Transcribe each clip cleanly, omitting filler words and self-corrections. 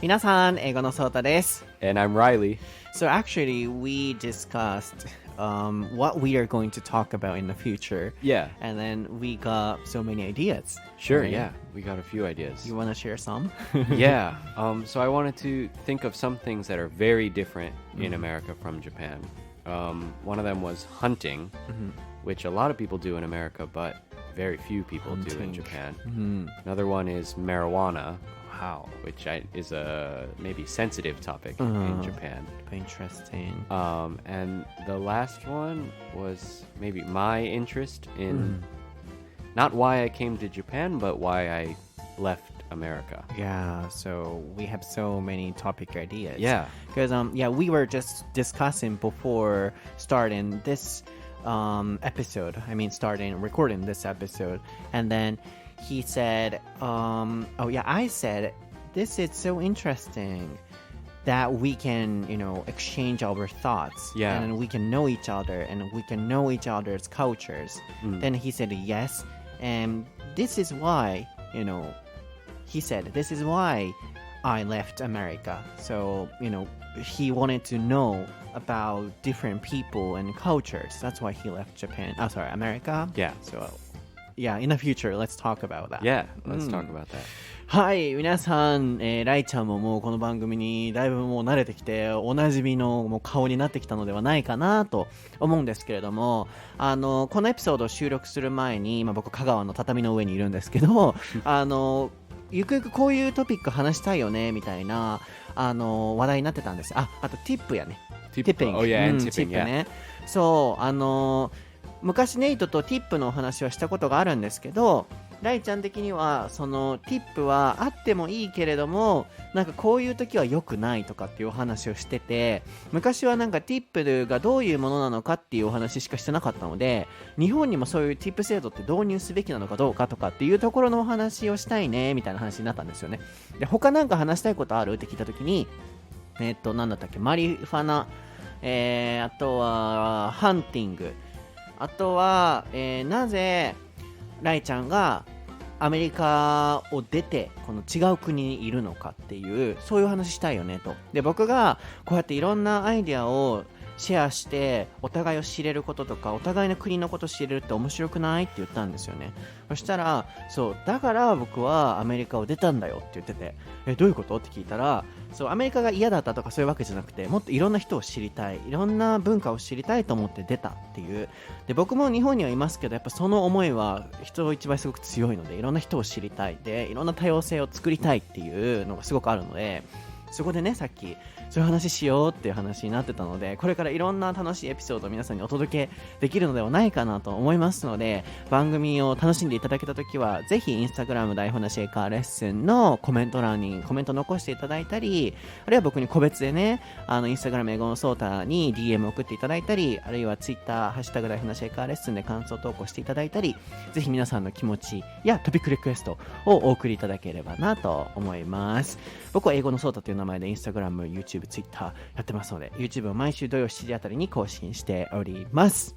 皆さん、英語のソータです。And I'm Reilly. So actually, we discussed what we are going to talk about in the future. Yeah. And then we got so many ideas. Sure, right? yeah. We got a few ideas. You want to share some? Yeah. So I wanted to think of some things that are very different in America from Japan. One of them was hunting, which a lot of people do in America, but very few people do in Japan. Another one is marijuana. Wow. Which is a maybe sensitive topic in Japan. Interesting. And the last one was maybe my interest in not why I came to Japan, but why I left America. Yeah, so we have so many topic ideas. Yeah. Because we were just discussing before starting this episode. I mean, starting recording this episode, and then he said, I said, this is so interesting that we can, exchange our thoughts. Yeah. And we can know each other and we can know each other's cultures. Then he said, yes. And this is why, he said, this is why I left America. So, he wanted to know about different people and cultures. That's why he left Japan. America. Yeah. So,Yeah, in the future, let's talk about that. Yeah, let's talk about that. はい、皆さん、ライちゃんももうこの番組にだいぶもう慣れてきて、おなじみのもう顔になってきたのではないかなと思うんですけれども、このエピソードを収録する前に、僕、香川の畳の上にいるんですけど、ゆくゆくこういうトピック話したいよね、みたいな、話題になってたんです。あと、ティップやね。ティップ。Oh, yeah, and tipping, ティップね。そう、昔ネイトとティップのお話はしたことがあるんですけど、ライちゃん的にはそのティップはあってもいいけれども、なんかこういう時は良くないとかっていうお話をしてて、昔はなんかティップがどういうものなのかっていうお話しかしてなかったので、日本にもそういうティップ制度って導入すべきなのかどうかとかっていうところのお話をしたいねみたいな話になったんですよね。で、他なんか話したいことあるって聞いた時に、なんだったっけ、マリファナ、あとはハンティング、あとは、なぜライちゃんがアメリカを出てこの違う国にいるのかっていう、そういう話したいよねと。で、僕がこうやっていろんなアイデアをシェアしてお互いを知れることとか、お互いの国のことを知れるって面白くないって言ったんですよね。そしたら、そうだから僕はアメリカを出たんだよって言ってて、どういうことって聞いたら、そうアメリカが嫌だったとかそういうわけじゃなくて、もっといろんな人を知りたい、いろんな文化を知りたいと思って出たっていう。で、僕も日本にはいますけど、やっぱその思いは人一倍すごく強いので、いろんな人を知りたいで、いろんな多様性を作りたいっていうのがすごくあるので、そこでね、さっきそういう話しようっていう話になってたので、これからいろんな楽しいエピソードを皆さんにお届けできるのではないかなと思いますので、番組を楽しんでいただけたときは、ぜひインスタグラム台本なし英会話レッスンのコメント欄にコメント残していただいたり、あるいは僕に個別でね、インスタグラム英語のソータに DM 送っていただいたり、あるいはツイッターハッシュタグ台本なし英会話レッスンで感想投稿していただいたり、ぜひ皆さんの気持ちやトピックリクエストをお送りいただければなと思います。僕は英語のソータという名前でインスタグラム、YouTube、ツイッターやってますので、YouTube を毎週土曜7時あたりに更新しております。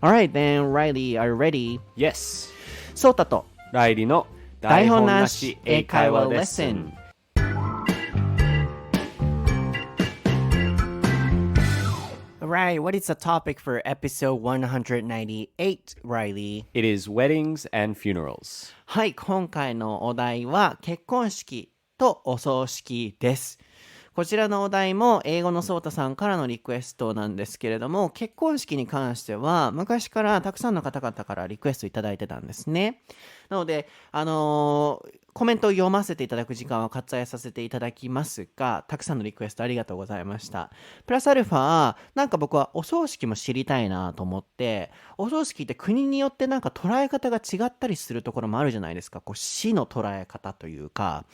Alright then, Reilly, are you ready? Yes. ソータとライリの台本なし英会話レッスン。Alright, what is the topic for episode 198, Reilly? It is weddings and funerals. はい、今回のお題は結婚式とお葬式です。こちらのお題も英語のソータさんからのリクエストなんですけれども、結婚式に関しては昔からたくさんの方々からリクエストいただいてたんですね。なので、コメントを読ませていただく時間は割愛させていただきますが、たくさんのリクエストありがとうございました。プラスアルファ、なんか僕はお葬式も知りたいなと思って、お葬式って国によってなんか捉え方が違ったりするところもあるじゃないですか。こう死の捉え方というか。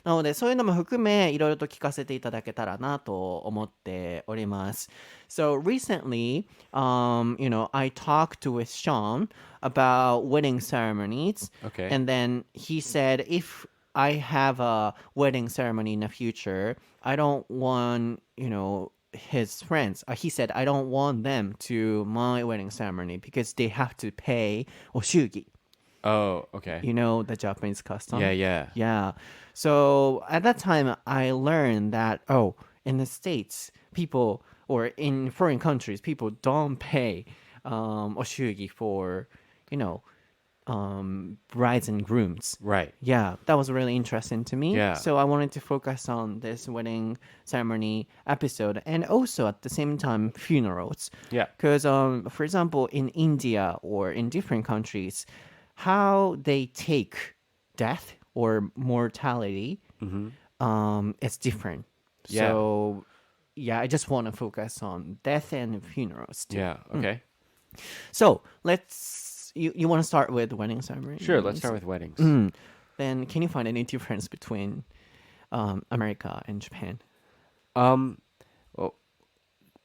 なので、そういうのも含め、いろいろと聞かせていただけたらなと思っております。So recently, I talked with Sean about wedding ceremonies. Okay. And then he said, if I have a wedding ceremony in the future, I don't want, his friends. He said, I don't want them to my wedding ceremony because they have to pay お祝儀。Oh, okay. You know the Japanese custom? Yeah. Yeah. So at that time, I learned that, in the States, people, or in foreign countries, people don't pay oshugi for, you know, brides and grooms. Right. Yeah, that was really interesting to me. Yeah. So I wanted to focus on this wedding ceremony episode and also at the same time funerals. Yeah. Because, for example, in India or in different countries, how they take death or mortality, it's different. Yeah. So, yeah, I just want to focus on death and funerals too. Yeah. Okay. So you want to start with wedding ceremony? Sure. Let's start with weddings. Then can you find any difference between America and Japan? Well,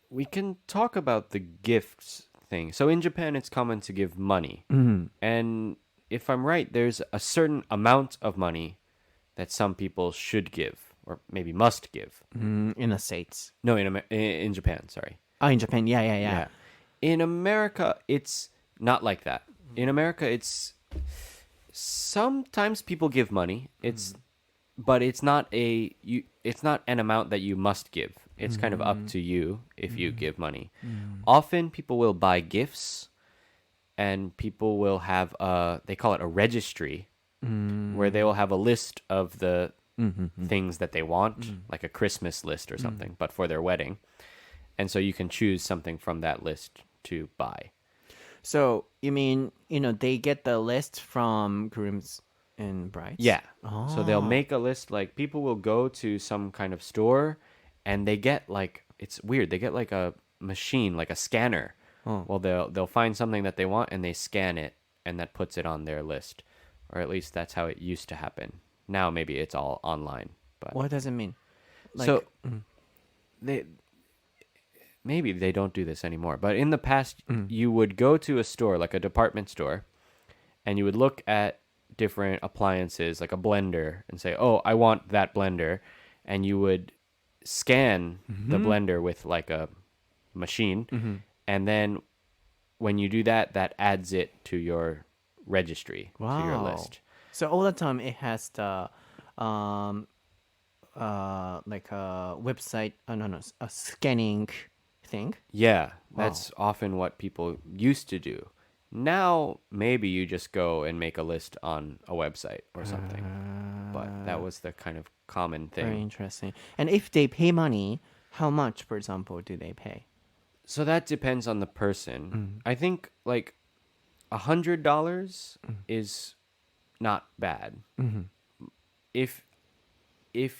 we can talk about the gifts thing. So in Japan, it's common to give money. And if I'm right, there's a certain amount of money that some people should give or maybe must give. In the States. No, in Japan, sorry. Oh, in Japan. Yeah. In America, it's not like that. In America, it's sometimes people give money. But it's not it's not an amount that you must give. It's kind of up to you if you give money. Often people will buy gifts and people will have they call it a registry where they will have a list of the things that they want, like a Christmas list or something, but for their wedding. And so you can choose something from that list to buy. So you mean, they get the list from grooms and brides? Yeah. So they'll make a list, like people will go to some kind of store and they get it's weird. They get like a machine, like a scanner. Well, they'll find something that they want and they scan it and that puts it on their list. Or at least that's how it used to happen. Now maybe it's all online. But What does it mean? Maybe they don't do this anymore. But in the past, you would go to a store, like a department store, and you would look at different appliances, like a blender, and say, oh, I want that blender. And you would scan the blender with like a machine. And then when you do that, that adds it to your registry, to your list. So all the time it has the like a website, a scanning thing. Yeah, that's often what people used to do. Now, maybe you just go and make a list on a website or something. But that was the kind of common thing. Very interesting. And if they pay money, how much, for example, do they pay? So that depends on the person. I think like $100 is not bad. If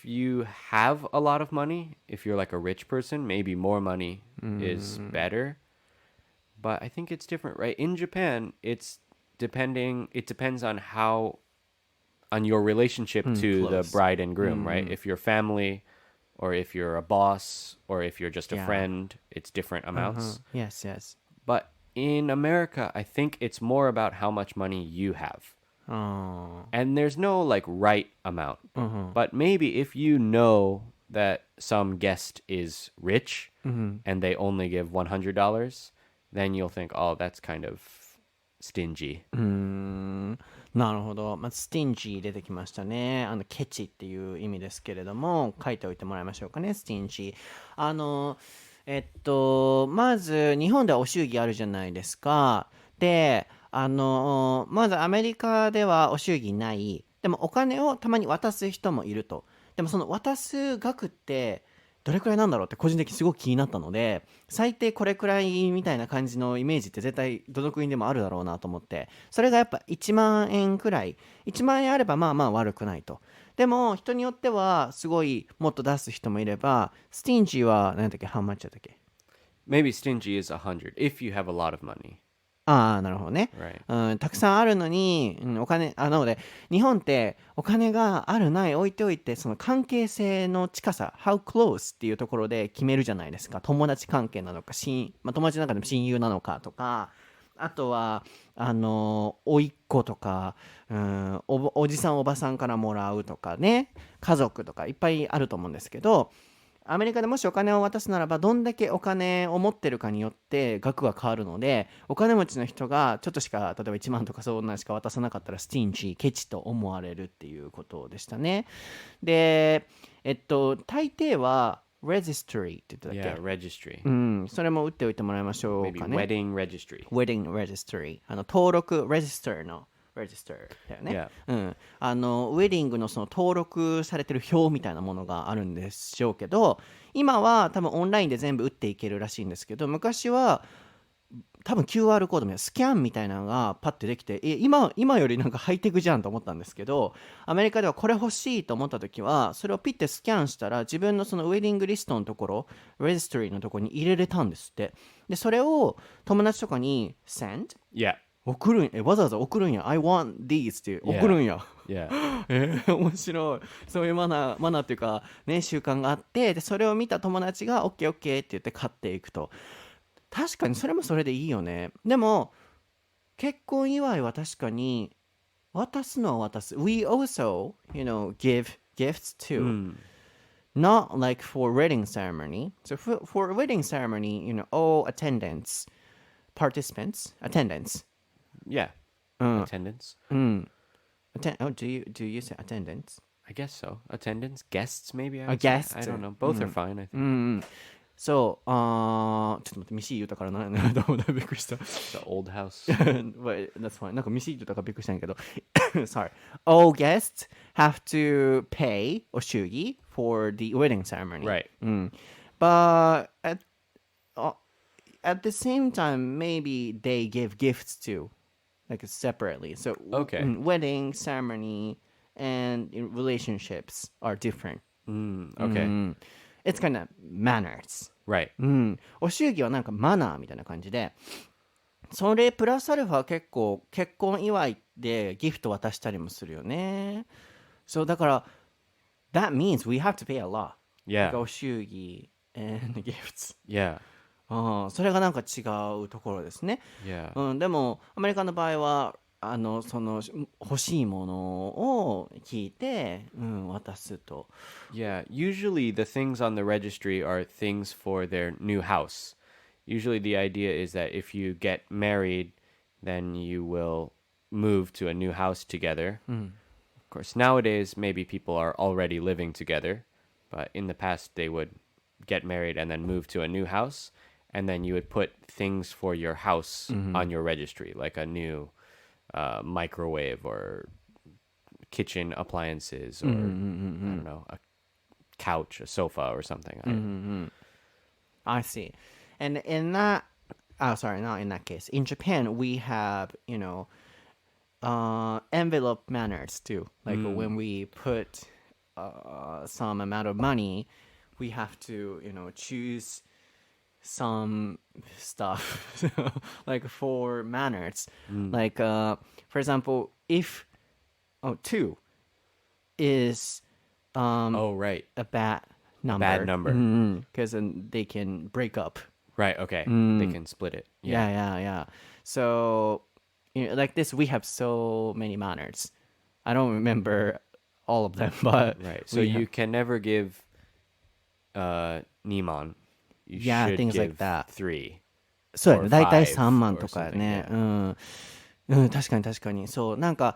you have a lot of money, if you're like a rich person, maybe more money is better. But I think it's different, right? In Japan, it depends on your relationship to the bride and groom, right? If you're family or if you're a boss or if you're just a friend, it's different amounts. Yes. But in America, I think it's more about how much money you have. And there's no like right amount. But maybe if you know that some guest is rich and they only give $100, then you'll think, oh, that's kind of stingy. なるほど。スティンジー出てきましたね。ケチっていう意味ですけれども、書いておいてもらいましょうかね、スティンジー。まず、日本ではお祝儀あるじゃないですか。で、まずアメリカではお祝儀ない。でもお金をたまに渡す人もいると。でもその渡す額ってどれくらいなんだろうって個人的にすごく気になったので、最低これくらいみたいな感じのイメージって絶対どの国でもあるだろうなと思って、それがやっぱ1万円くらい、1万円あればまあまあ悪くないと。でも人によってはすごいもっと出す人もいれば、スティンジーは何だっけ、how much だったっけ？ Maybe stingy is 100 if you have a lot of money. ああ、なるほどね。Right. たくさんあるのに、お金、なので、日本ってお金があるない置いておいて、その関係性の近さ、how close っていうところで決めるじゃないですか。友達関係なのか、友達の中でも親友なのかとか、あとは、甥っ子とか、おじさんおばさんからもらうとかね、家族とかいっぱいあると思うんですけど、アメリカでもしお金を渡すならばどんだけお金を持ってるかによって額が変わるので、お金持ちの人がちょっとしか、例えば1万とかそんなしか渡さなかったらスティンジー、ケチと思われるっていうことでしたね。で、大抵はregistry って言ったっけ、Yeah, registry. うん、それも打っておいてもらいましょう Maybe かね。 wedding registry. wedding registry、登録 register の register だよね。 Yeah. うん、ウェディングのその登録されてる表みたいなものがあるんでしょうけど、今は多分オンラインで全部打っていけるらしいんですけど、昔は多分 QR コードみたいなスキャンみたいなのがパッてできて、今よりなんかハイテクじゃんと思ったんですけど、アメリカではこれ欲しいと思った時はそれをピッてスキャンしたら自分のそのウェディングリストのところ、レジストリーのところに入れれたんですって。でそれを友達とかに send Yeah. 送るん、わざわざ送るんや。I want these って送るんや。Yeah. 面白い。そういうマナーっていうかね、習慣があって、でそれを見た友達が OKOK って言って買っていくと。確かにそれもそれでいいよね。でも結婚祝いは確かに渡すのは渡す。We also, give gifts too. Not like for wedding ceremony. So for a wedding ceremony, all attendants. Yeah. Attendance. Do you say attendance? I guess so. Attendance, guests, maybe. Guests. I don't know. Both are fine, I think. そう、ちょっと待って、ミシー言うたからな、どうだ、びっくりした。The old house. But that's fine. なんかミシー言うたからびっくりしたんやけど。Sorry. All guests have to pay お祝儀 for the wedding ceremony. Right. But at the same time, maybe they give gifts too, like separately. So Okay. Wedding ceremony and relationships are different. Okay. It's kind of manners. Right. お祝儀はなんかマナーみたいな感じで、それプラスアルファ結構結婚祝いでギフト渡したりもするよね。そうだから that means we have to pay a lot. Yeah. お祝儀 and gifts. Yeah. それがなんか違うところですね。Yeah. でもアメリカの場合はその欲しいものを聞いて、渡すと。Yeah. Usually the things on the registry are things for their new house. Usually the idea is that if you get married, then you will move to a new house together. Of course, nowadays maybe people are already living together, but in the past they would get married and then move to a new house, and then you would put things for your house on your registry, like a new microwave or kitchen appliances or I don't know, a couch, a sofa or something. I see. And in that, sorry, not in that case. In Japan, we have, envelope manners too. Like when we put some amount of money, we have to, choose some stuff like for manners. Like, for example, if two is Oh, right. a bad number. Bad number. Because they can break up. Right, okay. They can split it. Yeah. So, like this, we have so many manners. I don't remember all of them, but Right. So you can never give Niman. You Yeah, should things give like that. 3. そうやね。だいたい5 3万と or か something, ね。 yeah. 確かに。そう、なんか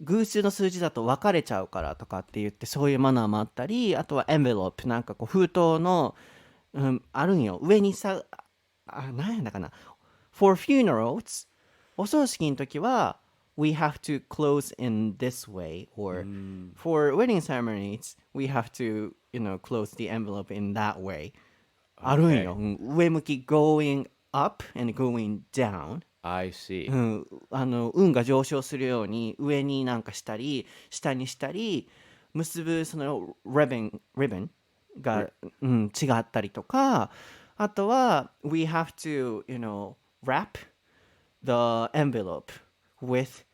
偶数の数字だと分かれちゃうからとかって言って、そういうマナーもあったり、あとはエンベロープ、なんかこう封筒の、あるんよ。上にさ、何やだかな。For funerals、お葬式の時は、we have to close in this way, or for wedding ceremonies, we have to, close the envelope in that way. あるんよ。上向き going up and going down. I see. 運が上昇するように上になんかしたり下にしたり結ぶそのリボンが、違ったりとか、あとは we have to, wrap the envelope with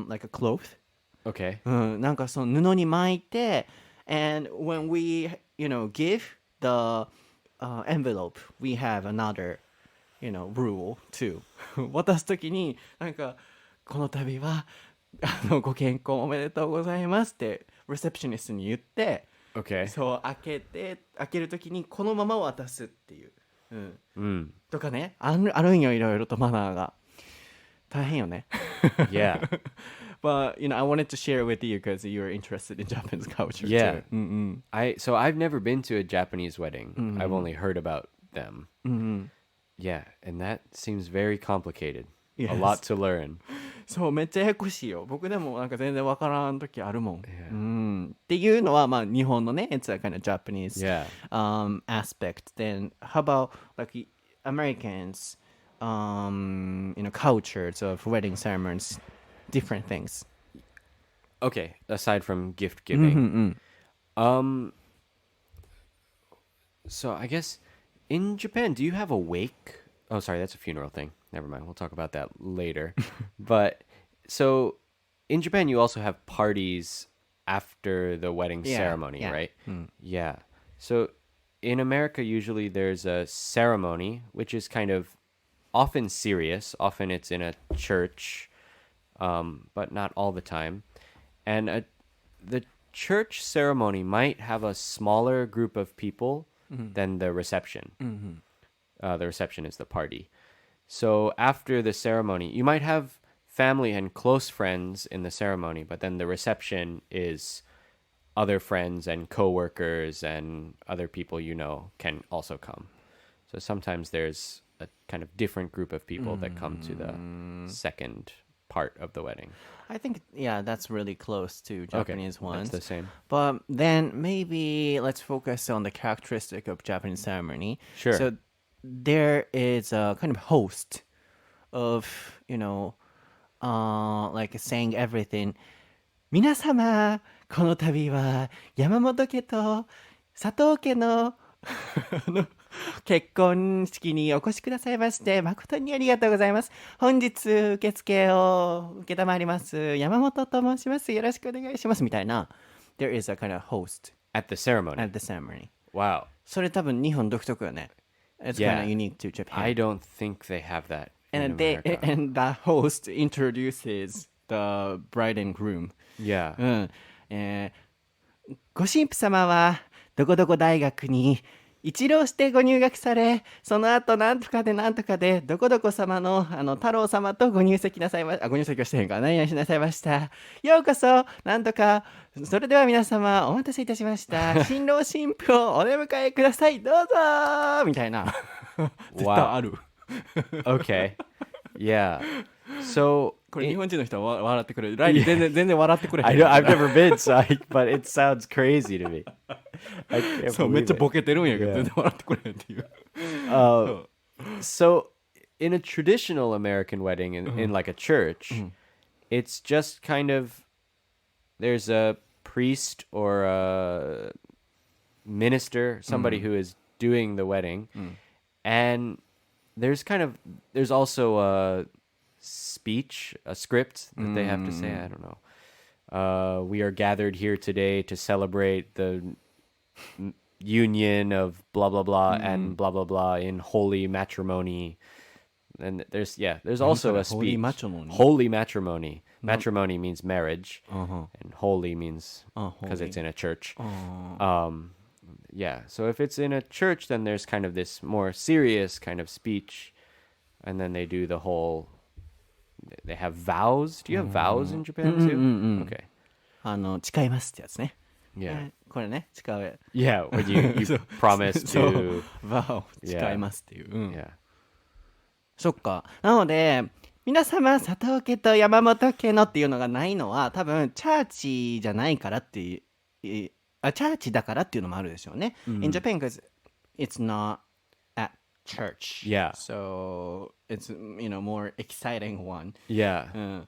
like a cloth. Okay. なんかその布に巻いて and when we, give the envelope, we have another, rule too. 渡すときになんかこの度はご健康おめでとうございますってレセプショニストに言って、Okay. そう開けるときにこのまま渡すっていう、とかね、あるんよ、いろいろとマナーが大変よね。Yeah. But I wanted to share with you because you're interested in Japanese culture Yeah. too. So I've never been to a Japanese wedding. I've only heard about them. Yeah, and that seems very complicated. Yes. A lot to learn. そうめっちゃややこしいよ。僕でもなんか全然わからん時あるもん。Yeah. っていうのはまあ日本のね、it's a kind of Japanese Yeah. Aspect. Then how about like Americans, cultures of wedding ceremonies, different things. Okay, aside from gift giving. So I guess in Japan, do you have a wake? Oh, sorry, that's a funeral thing. Never mind. We'll talk about that later. But so in Japan, you also have parties after the wedding ceremony, right? Yeah. So in America, usually there's a ceremony, which is kind of often serious. Often it's in a church, but not all the time. And the church ceremony might have a smaller group of people than the reception. The reception is the party. So after the ceremony, you might have family and close friends in the ceremony, but then the reception is other friends and coworkers and other people you know can also come. So sometimes there's a kind of different group of people that come to the second part of the wedding. I think, that's really close to Japanese ones. That's the same. But then maybe let's focus on the characteristic of Japanese ceremony. Sure. So there is a kind of host of, like saying everything. 皆様、この度は山本家と佐藤家の結婚式にお越しくださいまして誠にありがとうございます。本日受付を承ります山本と申します。よろしくお願いしますみたいな。There is a kind of host At the ceremony. at the ceremony. Wow. それ多分日本独特よね。It's kind of unique to Japan. I don't think they have that in and America. And the host introduces the bride and groom. Yeah. ご神父様はどこどこ大学に一浪してご入学され、その後なんとかでなんとかでどこどこ様の太郎様とご入籍なさいまご入籍をしてへんか何々しなさいました。ようこそなんとか。それでは皆様お待たせいたしました。新郎新婦をお出迎えください。どうぞみたいな。絶対ある。Okay. Yeah. So これ日本人の人は笑ってくれる。ライリー全然笑ってくれへん。I've never been, but it sounds crazy to me. I can't そうめっちゃ believe ボケてるんやけど Yeah. 全然笑ってくれへんっていう。it. So in a traditional American wedding in like a church, it's just kind of there's a priest or a minister, somebody who is doing the wedding, and there's also a speech, a script that they have to say. I don't know. We are gathered here today to celebrate the union of blah blah blah and blah blah blah in holy matrimony. And there's also a speech. Holy matrimony? Holy matrimony. Matrimony means marriage, and holy means because it's in a church. Yeah, so if it's in a church, then there's kind of this more serious kind of speech, and then they do the whole. They have vows. Do you have vows in Japan too? Okay. 誓いますってやつね。 Yeah. これね、誓う。 Yeah, when you promise そう to. vow 誓いますっていう。Yeah. そっか。なので、皆様、佐藤家と山本家のっていうのがないのは、多分、チャーチじゃないからっていう、チャーチだからっていうのもあるでしょうね。In Japan, because it's not at church. Yeah. So, it's, more exciting one. Yeah.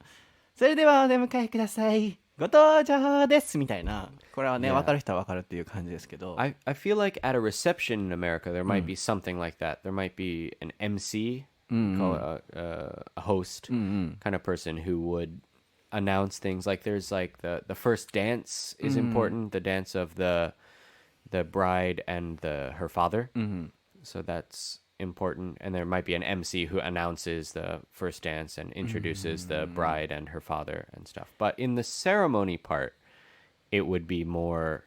それではお出迎えください。ご登場ですみたいな。これはね、 Yeah. 分かる人は分かるっていう感じですけど。 I feel like at a reception in America, there might be something like that. There might be an MC, call it a host, kind of person who would announce things. Like there's like the first dance is important, the dance of the bride and her father. So that's important. And there might be an MC who announces the first dance and introduces the bride and her father and stuff. But in the ceremony part, it would be more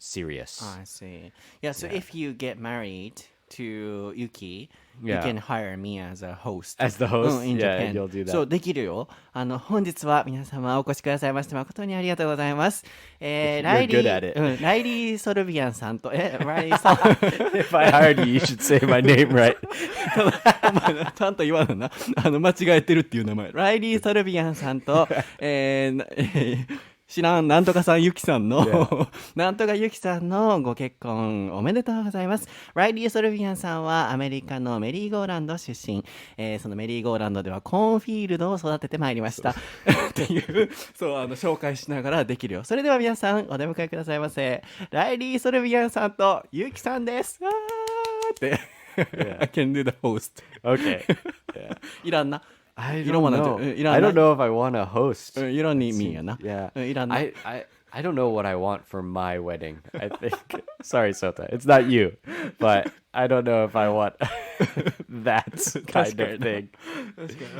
serious. I see. Yeah, so if you get married to Yuki, you Yeah. can hire me as a host. As the host? In Yeah, Japan. you'll do that. そう、できるよ。本日は皆様お越しくださいまして誠にありがとうございます。You're ライリ good at it. ー、ライリー・ソルビアンさんと、ライリーさん。If I hired you, you should say my name right. お前なちゃんと言わんのな。間違えてるっていう名前。ライリー・ソルビアンさんと、知らん、なんとかさんゆきさんの、なんとかゆきさんのご結婚おめでとうございます。ライリー・ソルビアンさんはアメリカのメリーゴーランド出身。そのメリーゴーランドではコーンフィールドを育ててまいりました。っていう、そう、紹介しながらできるよ。それでは皆さん、お出迎えくださいませ。ライリー・ソルビアンさんとゆきさんです。って。I can do the host. Okay. Yeah. いらんな。I don't don't know. know. I don't know if I want to host. You don't need me やな。 Yeah. いらんな。I don't know what I want for my wedding. I think. Sorry, Sota. It's not you. But I don't know if I want that kind of thing.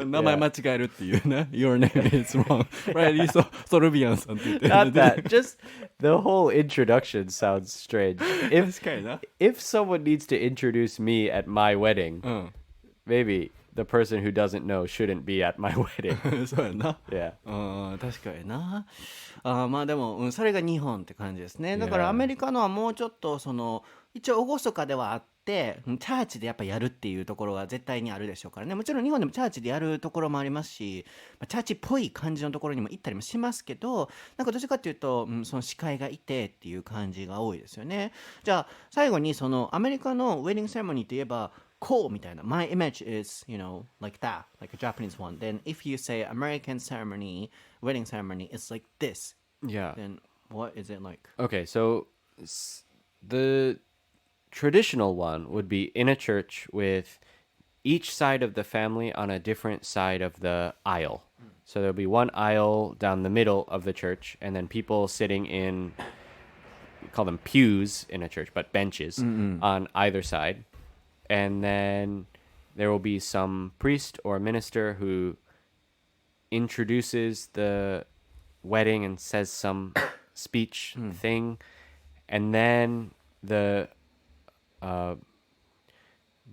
名前間違えるっていうね。Your name is wrong. ライリー・ソルビアンさんって言ってる。 Not that. Just the whole introduction sounds strange. 確かにな。 If someone needs to introduce me at my wedding, maybe the person who doesn't know shouldn't be at my wedding. そうやな。Yeah. 確かにな。まあでも、それが日本って感じですね。だからアメリカのはもうちょっと一応厳かではあって、チャーチでやっぱやるっていうところが絶対にあるでしょうからね。もちろん日本でもチャーチでやるところもありますし、チャーチっぽい感じのところにも行ったりもしますけど、なんかどっちかっていうと、その司会がいてっていう感じが多いですよね。じゃあ最後にアメリカのウェディングセレモニーといえば、こうみたいな。My image is, like that, like a Japanese one. Then if you say American ceremony, wedding ceremony, it's like this. Yeah. Then what is it like? Okay, so the traditional one would be in a church with each side of the family on a different side of the aisle. So there'll be one aisle down the middle of the church, and then people sitting in, we call them pews in a church, but benches on either side. And then there will be some priest or minister who introduces the wedding and says some speech thing. And then the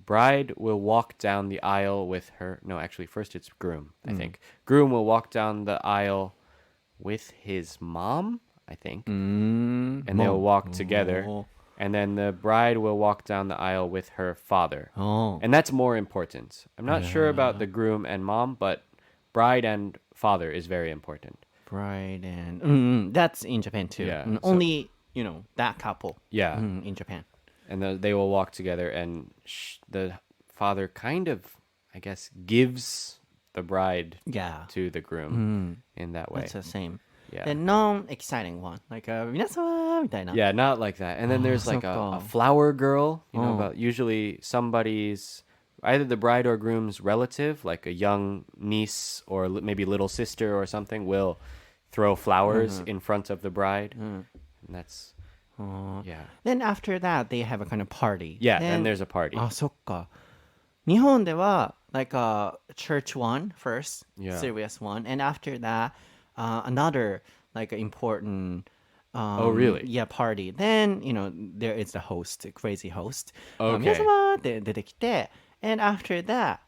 bride will walk down the aisle with her. No, actually, first it's groom, I think. Groom will walk down the aisle with his mom, I think. And they'll walk together. And then the bride will walk down the aisle with her father. And that's more important. I'm not sure about the groom and mom, but bride and father is very important. Bride and... that's in Japan too. Yeah, Only, that couple. Yeah. In Japan. And they will walk together, and the father kind of, I guess, gives the bride to the groom in that way. That's the same. Yeah. The non-exciting one. Like, 皆様みたいな。 Yeah, not like that. And then there's like a flower girl, about usually somebody's, either the bride or groom's relative, like a young niece or maybe little sister or something, will throw flowers in front of the bride. And that's, yeah. Then after that, they have a kind of party. Yeah, then there's a party. そっか。日本では、like a church one first, serious one. And after that, another like important oh really? Yeah, party. Then, there is the host, crazy host. Okay. 皆様って出てきて and after that,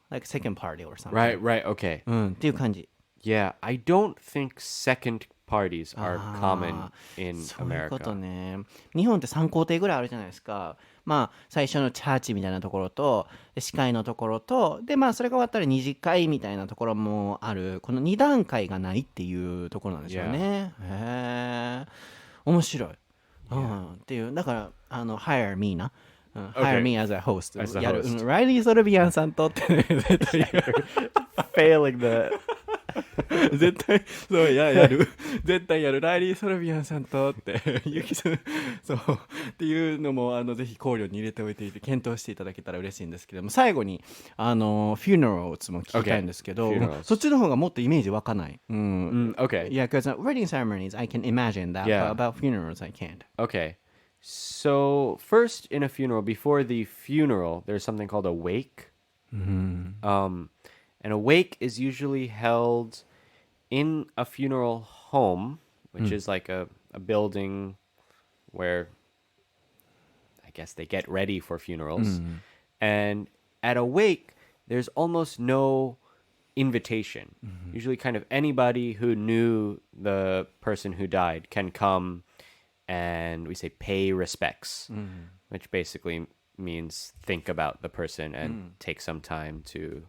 like second party or something. Right, okay. っていう感じ。 Yeah, I don't think second parties are common in そういうこと America. ね。日本って3工程ぐらいあるじゃないですか。まあ最初のチャーチみたいなところとで司会のところとでそれが終わったら二次会みたいなところもあるこの2段階がないっていうところなんですよね。へえ面白い。っていうだからhire me な。hire me as a host. やる。ライリー・ソルビアンさんとってね絶対Failing the 絶対そうやる絶対やるライリー・ソルビアンさんとってゆきさんそうっていうのもぜひ考慮に入れておいていて検討していただけたら嬉しいんですけども最後にfunerals も聞きたいんですけど、そっちの方がもっとイメージ湧かない。Okay. Yeah, because wedding ceremonies I can imagine that, but about funerals I can't. Okay. So first in a funeral, before the funeral, there's something called a wake. And a wake is usually held in a funeral home, which is like a building where I guess they get ready for funerals. And at a wake, there's almost no invitation. Usually kind of anybody who knew the person who died can come and we say pay respects, which basically means think about the person and take some time to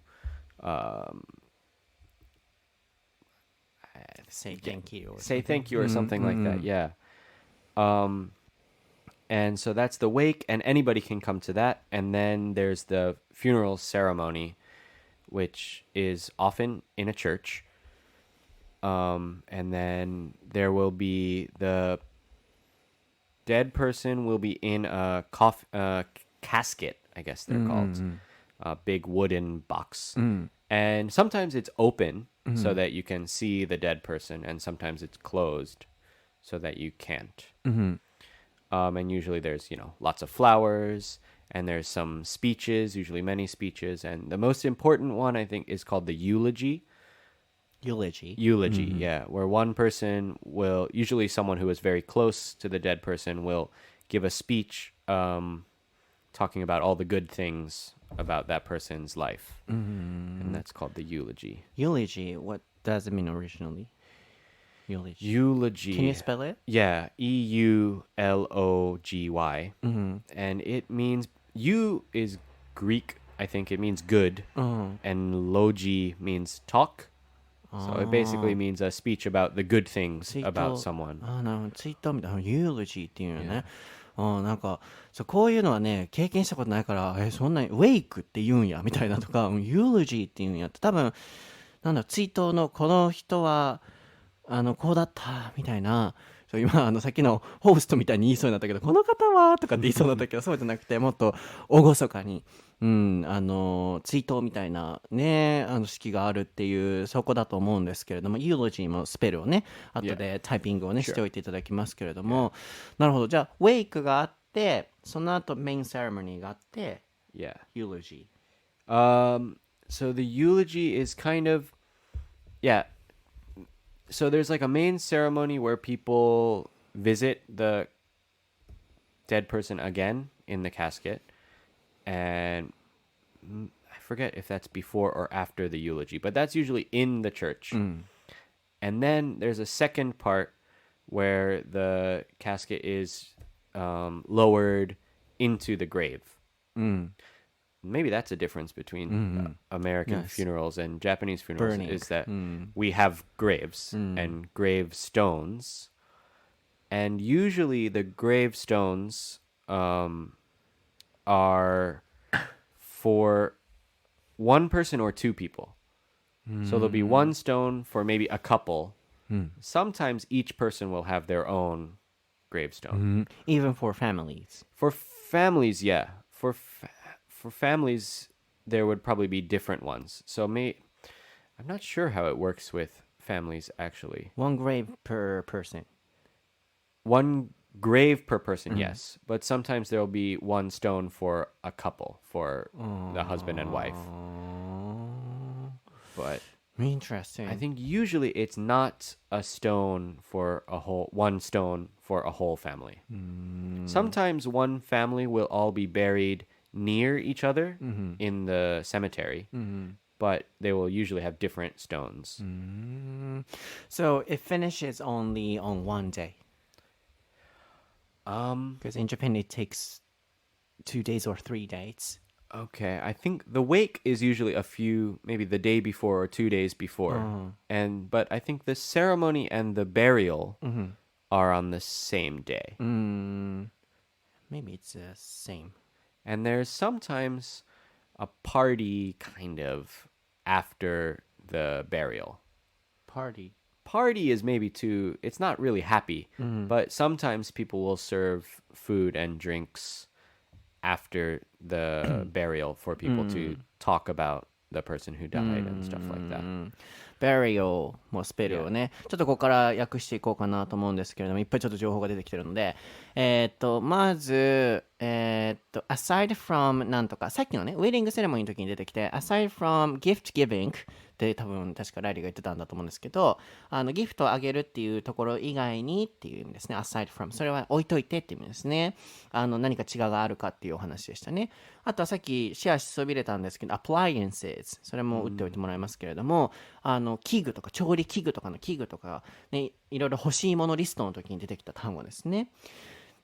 say thank you. Say thank you or something like that, yeah. And so that's the wake, and anybody can come to that. And then there's the funeral ceremony, which is often in a church. And then there will be the dead person will be in a casket, I guess they're called, a big wooden box. And sometimes it's open so that you can see the dead person, and sometimes it's closed so that you can't. And usually there's, lots of flowers, and there's some speeches, usually many speeches. And the most important one, I think, is called the eulogy. Eulogy, yeah, where one person will, usually someone who is very close to the dead person, will give a speech talking about all the good things about that person's life. And that's called the eulogy. Eulogy, what does it mean originally? Eulogy. Can you spell it? Yeah, eulogy. And it means, eu is Greek, I think it means good, and logy means talk. So it basically means a speech about the good things about someone. なるほど。ツイッターみたいな、eulogy っていうのね。なんかそうこういうのはね経験したことないからそんなにウェイクって言うんやみたいなとかeulogyって言うんやって多分なんだ追悼のこの人はこうだったみたいなそう今さっきのホーストみたいに言いそうになったけどこの方はとかって言いそうになったけどそうじゃなくてもっと厳かに追悼みたいなね式があるっていうそこだと思うんですけれどもeulogyもスペルをね後でタイピングをねしておいていただきますけれどもなるほどじゃあウェイクがあってその後メインセレモニーがあって eulogy So the eulogy is kind of so there's like a main ceremony where people visit the dead person again in the casket. And I forget if that's before or after the eulogy, but that's usually in the church. And then there's a second part where the casket is lowered into the grave. Maybe that's a difference between American funerals and Japanese funerals. Burning. Is that we have graves and gravestones. And usually the gravestones are for one person or two people. So there'll be one stone for maybe a couple. Sometimes each person will have their own gravestone. Even for families For families, yeah. For families, there would probably be different ones. So I'm not sure how it works with families, actually. one grave per person One grave per person, yes. But sometimes there'll be one stone for a couple, for the husband and wife. But interesting I think usually it's not a stone for one stone for a whole family. Sometimes one family will all be buried near each other in the cemetery, but they will usually have different stones. So it finishes only on one day because in Japan it takes 2 days or 3 days. Okay, I think the wake is usually maybe the day before or 2 days before. But I think the ceremony and the burial are on the same day. Maybe it's the same. And there's sometimes a party kind of after the burial. Party Is maybe it's not really happy, but sometimes people will serve food and drinks after the burial for people to talk about the person who died and stuff like that. burial もスペルをね、ちょっとここから訳していこうかなと思うんですけれども、いっぱいちょっと情報が出てきてるので、まず、aside from なんとか、さっきのね、ウェディングセレモニーの時に出てきて、aside from gift giving, って多分確かライリーが言ってたんだと思うんですけど、ギフトをあげるっていうところ以外にっていう意味ですね。aside from それは置いといてっていう意味ですね。何か違いがあるかっていうお話でしたね。あとはさっきシェアしそびれたんですけど appliances それも打っておいてもらいますけれども、器具とか調理器具とかの器具とかね、いろいろ欲しいものリストの時に出てきた単語ですね。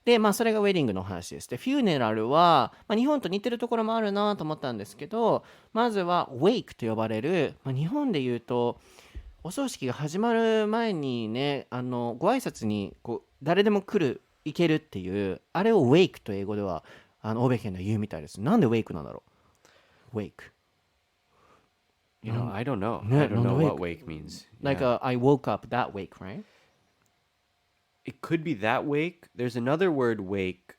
で、それがウェディングの話です。で、フューネラルは、日本と似てるところもあるなと思ったんですけど、まずは、ウェイクと呼ばれる、日本で言うと、お葬式が始まる前にね、ご挨拶に誰でも行けるっていう、あれをウェイクと英語では、欧米圏では言うみたいです。なんでウェイクなんだろうウェイク。You know, I don't know. ね、I don't know wake? what wake means. Like, Yeah. I woke up that wake, right? It could be that wake. There's another word wake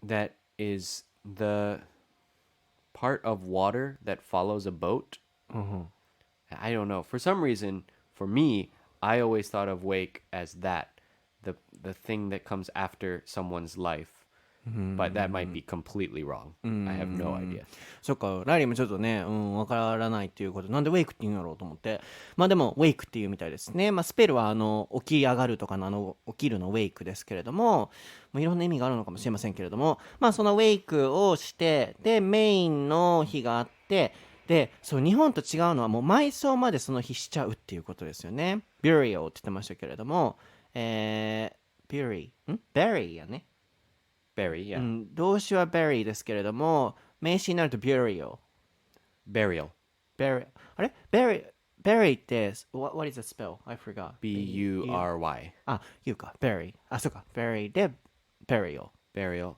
that is the part of water that follows a boat. I don't know. For some reason, for me, I always thought of wake as that, the thing that comes after someone's life. But that might be completely wrong. I have no idea. そっか、ライリーもちょっとね、わからないっていうことで、なんでウェイクって言うんだろうと思って。でも、ウェイクっていうみたいですね。スペルは、起き上がるとかの起きるのウェイクですけれども、いろんな意味があるのかもしれませんけれども、そのウェイクをして、で、メインの日があって、で、そう、日本と違うのは、もう埋葬までその日しちゃうっていうことですよね。burial って言ってましたけれども、bury やね。Bury, yeah. 動詞は bury ですけれども、名詞になると burial。Burial.あれ bury って、what is the spell? I forgot. B-U-R-Y. U か。bury。そうか。bury で burial。Burial.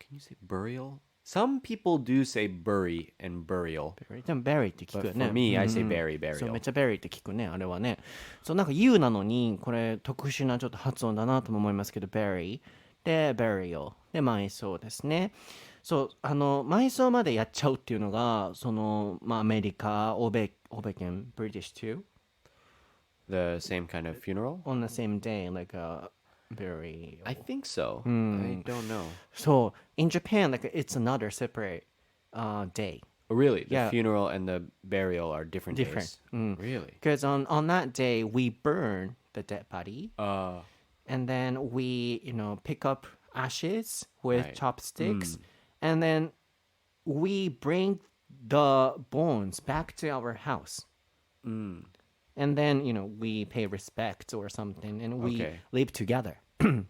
Can you say burial? Some people do say bury and burial. でも bury って聞く But よね。 for me, I say bury, そう、め burial. っちゃ bury って聞くね、あれはね。そう、なんか U なのに、これ特殊なちょっと発音だなとも思いますけど、bury。で、burial。で、埋葬ですね。そう、埋葬までやっちゃうっていうのが、アメリカ、欧米圏、British too? The same kind of funeral? On the same day, like a burial. I think so. I don't know. So, in Japan, like it's another separate day. Oh, really? The Yeah. funeral and the burial are different Different. days? Really? Because on that day, we burn the dead body. And then we, pick up ashes with Right. chopsticks. And then we bring the bones back to our house. And then, we pay respect or something. And we Okay. live together. And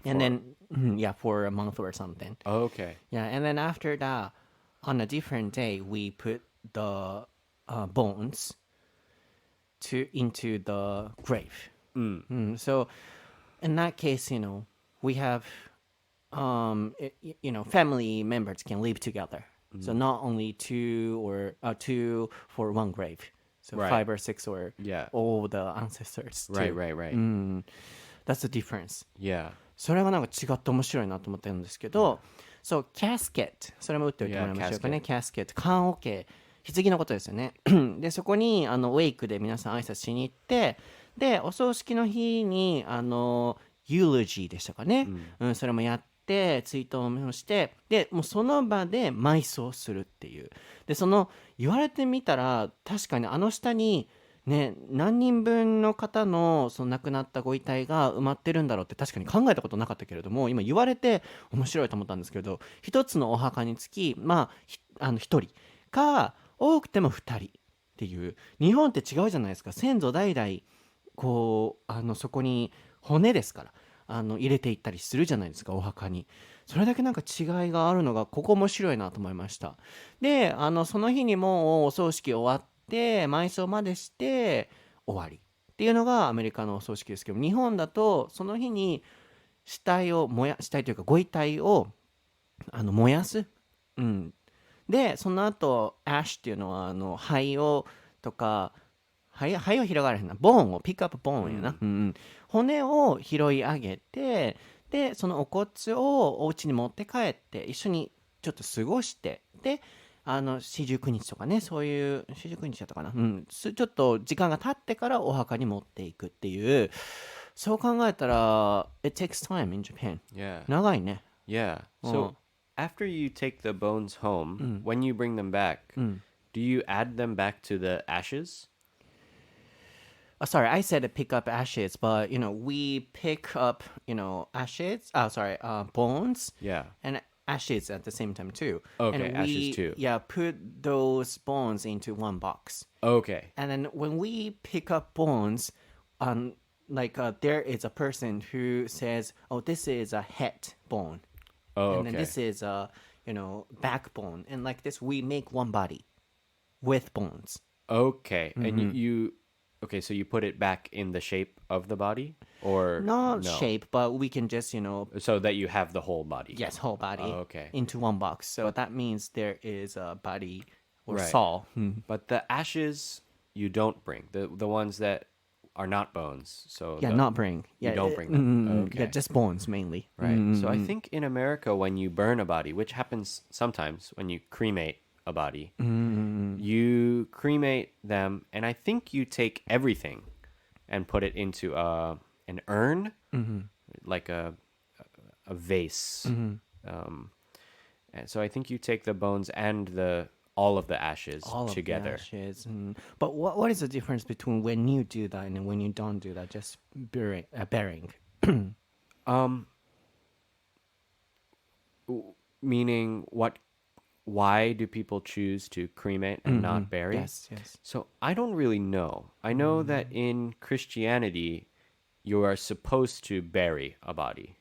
then, for a month or something. Oh, okay. Yeah, and then after that, on a different day, we put the bones into the grave. So, in that case, we have, family members can live together. So not only two for one grave. So Right. 5 or 6 or Yeah. all the ancestors. Right, too. right, right. That's the difference. Yeah. それがなんか違って面白いなと思ってるんですけど、そう、casket。それも打っておいてもらいましょうかね。casket。棺桶。棺のことですよね。で、そこに、ウェイクで皆さん挨拶しに行って、で、お葬式の日に、eulogy でしたかね。それもやって、追悼もして、で、もうその場で埋葬するっていう。で、言われてみたら、確かに下に、ね、何人分の方の亡くなったご遺体が埋まってるんだろうって確かに考えたことなかったけれども、今言われて面白いと思ったんですけど、一つのお墓につき一人か多くても二人っていう。日本って違うじゃないですか。先祖代々そこに骨ですから入れていったりするじゃないですか、お墓に。それだけなんか違いがあるのがここ面白いなと思いました。で、その日にもうお葬式終わって埋葬までして終わりっていうのがアメリカのお葬式ですけど、日本だとその日に死体というかご遺体を燃やす、でその後アッシュっていうのは灰をとか灰は広がらへんな、ボーンをピックアップボーンやな、骨を拾い上げて、でそのお骨をお家に持って帰って一緒にちょっと過ごして、で四十九日とかね、そういう四十九日だったかな、ちょっと時間が経ってからお墓に持っていくっていう。そう考えたら it takes time in Japan. Yeah. 長いね。 Yeah. So after you take the bones home, when you bring them back, do you add them back to the ashes? Sorry, I said pick up ashes, but we pick up ashes. Bones. Yeah. And ashes at the same time too. Okay, and ashes too. Yeah, put those bones into one box. Okay. And then when we pick up bones, there is a person who says, "Oh, this is a head bone." Oh, And then this is a backbone, and like this we make one body with bones. Okay. And you okay, so you put it back in the shape of the body, or Not no? shape, but we can just So that you have the whole body. yes, whole body okay. into one box. So that means there is a body or Right. soul. But the ashes you don't bring. The ones that are not bones. So Yeah, not bring. Yeah, you don't bring them. Okay. Yeah, just bones mainly. Right. So I think in America, when you burn a body, which happens sometimes when you cremate a body, you cremate them, and I think you take everything and put it into an urn, like a vase. And so I think you take the bones and all of the ashes All together. of the ashes. But what is the difference between when you do that and when you don't do that? Just burying. Meaning why do people choose to cremate and not bury? Yes. So I don't really know. I know that in Christianity, you are supposed to bury a body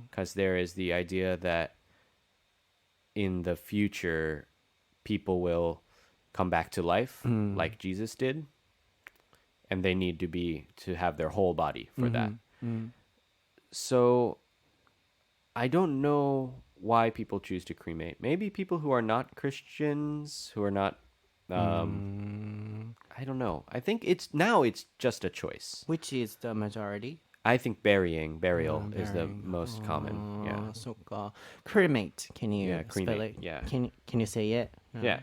because there is the idea that in the future, people will come back to life like Jesus did, and they need to have their whole body for that. So I don't know why people choose to cremate. Maybe people who are not Christians, who are not I don't know. I think it's just a choice. Which is the majority? I think burial is the most common. Yeah. そっか。Cremate. Can you Yeah, spell cremate, it? yeah. Can you say it? Yeah.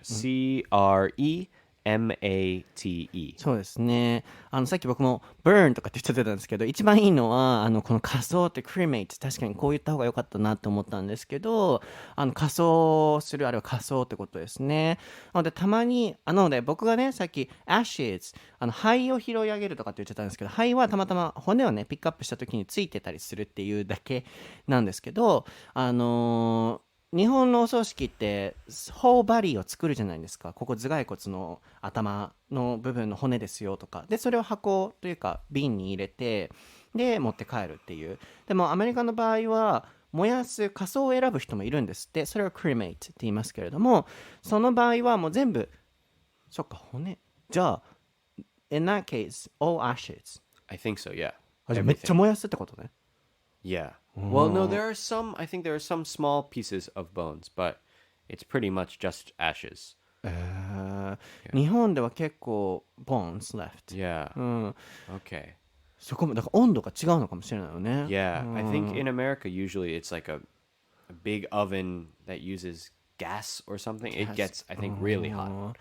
CREMATE. そうですね。さっき僕も burn とかって言っちゃってたんですけど、一番いいのはこの仮装って cremate、 確かにこう言った方が良かったなと思ったんですけど、仮装する、あるいは仮装ってことですね。なのでたまになので僕がねさっき ashes 灰を拾い上げるとかって言っちゃったんですけど、灰はたまたま骨をねピックアップした時についてたりするっていうだけなんですけど、日本のお葬式ってホーバリーを作るじゃないですか。ここ頭蓋骨の頭の部分の骨ですよとかで、それを箱というか瓶に入れてで持って帰るっていう。でもアメリカの場合は燃やす仮装を選ぶ人もいるんですって。それを cremate って言いますけれども、その場合はもう全部そっか骨じゃあ in that case all ashes I think so, yeah. じゃあめっちゃ燃やすってことね。Yeah. Well, no, I think there are some small pieces of bones, but it's pretty much just ashes. 日本では結構 bones left. Yeah. Okay. そこもだから温度が違うのかもしれないよね。Yeah. I think in America, usually it's like a big oven that uses gas or something. It gets, I think, really hot.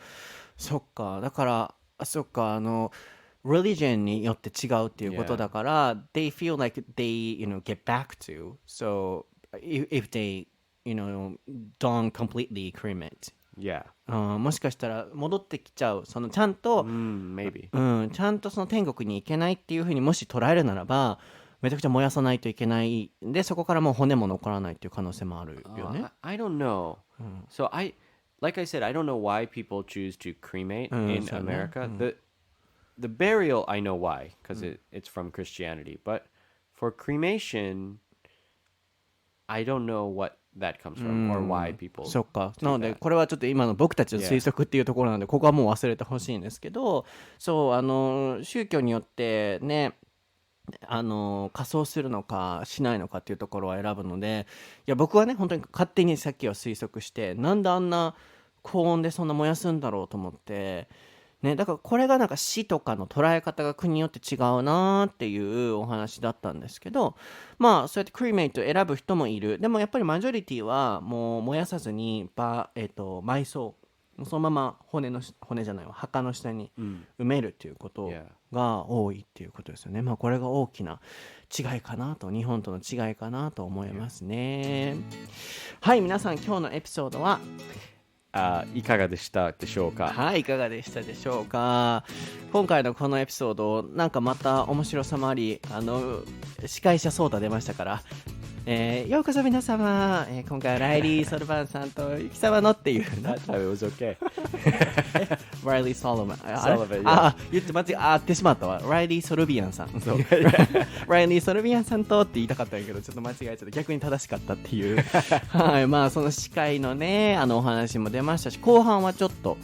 そっか。だからそっかreligion によって違うっていうことだから、they feel like they get back to. So if they don't completely cremate. Yeah. もしかしたら戻ってきちゃう。そのちゃんと、maybe. ちゃんとその天国に行けないっていうふうにもし捉えるならば、めちゃくちゃ燃やさないといけないで、そこからもう骨も残らないっていう可能性もあるよね。I don't know. So like I said, I don't know why people choose to cremate in America. The burial, I know why, because it's from Christianity. But for cremation, I don't know what that comes from or why people. そっか。なのでこれはちょっと今の僕たちの推測っていうところなので、ここはもう忘れてほしいんですけど、そう宗教によってね、仮装するのかしないのかっていうところを選ぶので、いや僕はね本当に勝手にさっきは推測して、なんであんな高温でそんな燃やすんだろうと思って。ね、だからこれがなんか死とかの捉え方が国によって違うなっていうお話だったんですけど、まあそうやってクリメイト選ぶ人もいる。でもやっぱりマジョリティはもう燃やさずに埋葬、そのまま骨じゃないわ、墓の下に埋めるっていうことが多いっていうことですよね。まあこれが大きな違いかなと、日本との違いかなと思いますね。はい、皆さん今日のエピソードはいかがでしたでしょうか。はい、いかがでしたでしょうか。今回のこのエピソード、なんかまた面白さもあり、司会者ソータ出ましたから、ようこそ皆様、今回はライリー・ソルバンさんとユキ様のっていうThat's how it was okay. ライリー・ソルバン。言って合ってしまったわ。ライリー・ソルビアンさん。そうライリー・ソルビアンさんとって言いたかったんやけど、ちょっと間違えちゃって逆に正しかったっていう。はい、まあその司会のね、お話も出ましたし、後半はちょっと、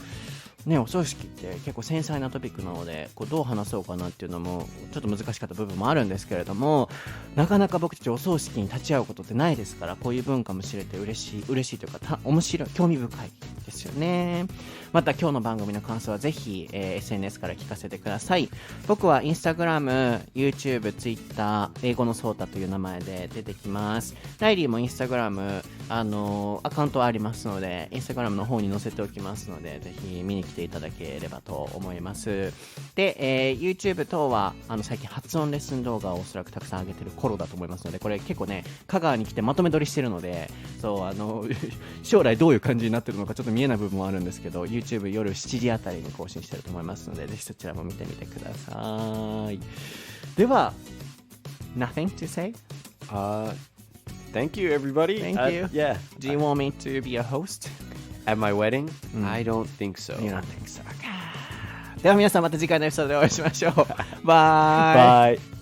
ね、お葬式って結構繊細なトピックなのでどう話そうかなっていうのもちょっと難しかった部分もあるんですけれども、なかなか僕たちお葬式に立ち会うことってないですから、こういう文化も知れて嬉しいというか面白い、興味深いですよね。また今日の番組の感想はぜひ、SNS から聞かせてください。僕はインスタグラム、YouTube、Twitter、英語のソータという名前で出てきます。ライリーもインスタグラムアカウントはありますので、インスタグラムの方に載せておきますので、ぜひ見に来ていただければと思います。で、YouTube 等は最近発音レッスン動画をおそらくたくさん上げてる頃だと思いますので、これ結構ね、香川に来てまとめ撮りしてるので、そう将来どういう感じになってるのかちょっと見えない部分もあるんですけど、YouTube 夜7時あたりに更新してると思いますので、ぜひそちらも見てみてください。では Nothing to say? Thank you, everybody. Thank you. Yeah. Do you want me to be a host? At my wedding? I don't think so. You don't think so. では皆さんまた次回のエピソードでお会いしましょう。バイ。Bye.